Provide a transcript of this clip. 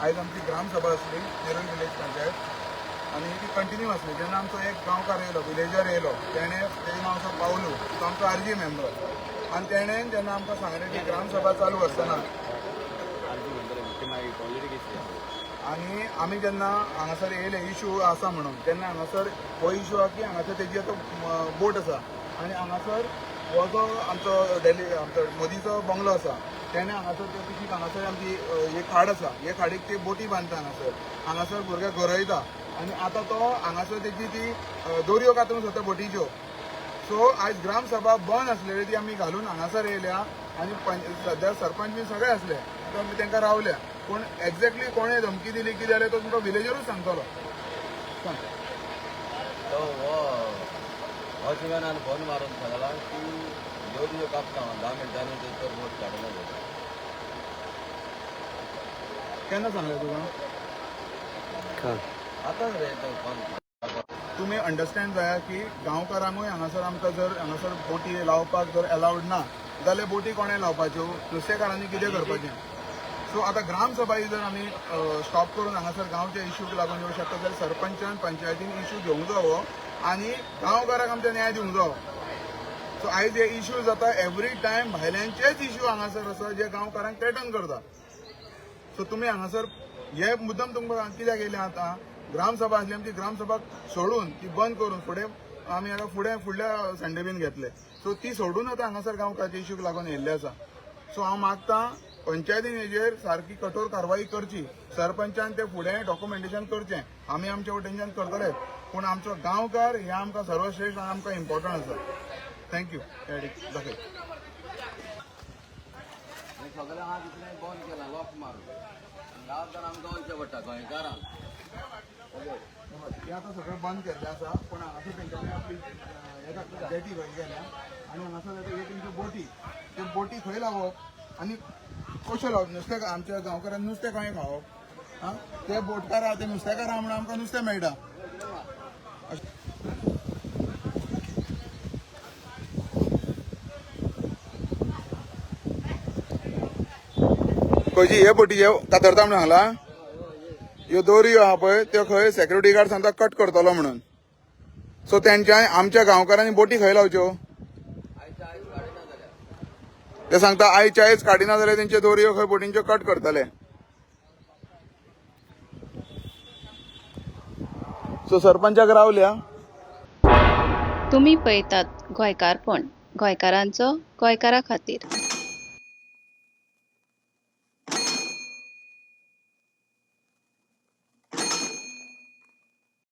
आज आमची ग्रामसभा असली नेरूल विलेज पंचायत आणि ती कंटिन्यू असली. जेन्ना आमचो एक गांवकार येयलो, विलेजर येयलो, तेणें तेजें नांव आसा पावलू, तो आमचो आरजी मेंबर. आनी तेणें जेन्ना आमकां सांगलें की ग्रामसभा चालू आसतना आनी आमी जेन्ना हांगासर येयले इशू आसा म्हणून, तेन्ना हांगासर हो इशू आहा की हांगासर तेजी आतां बोट आसा आनी हांगासर हो जो आमचो आमचो मोदीचो बंगलो आसा तेणें हांगासर ते पिशीक हांगासर आमची एक खाड आसा, हे खाडीक ती बोटी बांदता हांगासर भुरग्याक गरयता आनी आतां तो हांगासर तेजी ती दोरयो कातूंक सोदता बोटीच्यो. सो आयज ग्रामसभा बंद आसलेली ती आमी घालून हांगासर येयल्या आनी सद्या सरपंच बी सगळे असले, तो आमी तांकां रावल्या. पूण एक्झॅक्टली कोणें धमकी दिली कितें जाल्यार तो तुमकां विलेजरूच सांगतलो. वाचमॅनान फोन मारून सांगला की दोरयो कापता 10 मिनटांनी तर बोट काडून केन्ना सांगलें तुका? आतांच रे तो फोन. तुमी अंडरस्टँड जाया की गांवकारांकूय हांगासर आमकां जर हांगासर बोटी लावपाक जर अलावड ना जाल्यार बोटी कोणें लावपाच्यो, नुस्तेकारांनी कितें करपाचें. सो आतां ग्रामसभा जर आमी स्टॉप करून हांगासर गांवच्या इश्यूक लागून येवं शकता जाल्यार सरपंचान पंचायतीन इश्यू घेवंक जावो आनी गांवकारांक आमचे न्याय दिवंक जावो. सो आयज हे इश्यू जाता एवरी टायम भायल्यांचेच इश्यू हांगासर आसा जे गांवकारांक थ्रेटन करता. सो तुमी हांगासर हे मुद्दम तुमकां कित्याक येयलें आतां, ग्रामसभा आसली आमची ग्रामसभा सोडून ती बंद करून फुडें आमी आतां फुडल्या संडे बीन घेतले. सो ती सोडून आतां हांगासर गांवकारांच्या इश्यूक लागून येयल्ले आसा. सो हांव मागतां पंचायतीन हेजेर सारकी कठोर कारवाई करची, सरपंचान ते फुडें डॉक्युमेंटेशन करचें. आमी आमच्या वटेनच्यान करतले, पूण आमचो गांवकार हे आमकां सर्वश्रेश्ठ आनी आमकां इम्पॉर्टंट आसा. थँक्यू. दाखय सगळें हांव तितलें बंद केलां लॉक मारून गांवकार आमकां वयचें पडटा गोंयकारांक. हे आतां सगळें बंद केल्लें आसा, पूण हांगासर तेंच्यांनी आपली जेटी खंय केल्या आनी हांगासर आतां हे तेंच्यो बोटी, त्यो बोटी खंय लावप आनी कशें लावप. नुस्तें आमच्या गांवकारांनी नुस्तें खंय खावप. ते बोटकार आहा ते नुस्तेकार आहा म्हणून आमकां नुस्तें मेळटा. खंयची हे बोटी हे कातरता म्हणून सांगला. ह्यो दोरयो आहा पळय त्यो खंय सेक्युरिटी गार्ड सांगता कट करतलो म्हणून. सो तेंच्या आमच्या गांवकारांनी बोटी खंय लावच्यो ते सांगता आयच्या आयज काडिना जाल्यार तेंचे दोरयो खंय बोटींच्यो कट करतले. सो सरपंचाक रावल्या. तुम्ही पळयतात गोंयकारपण, गोंयकारांचो गोंयकारा खातीर.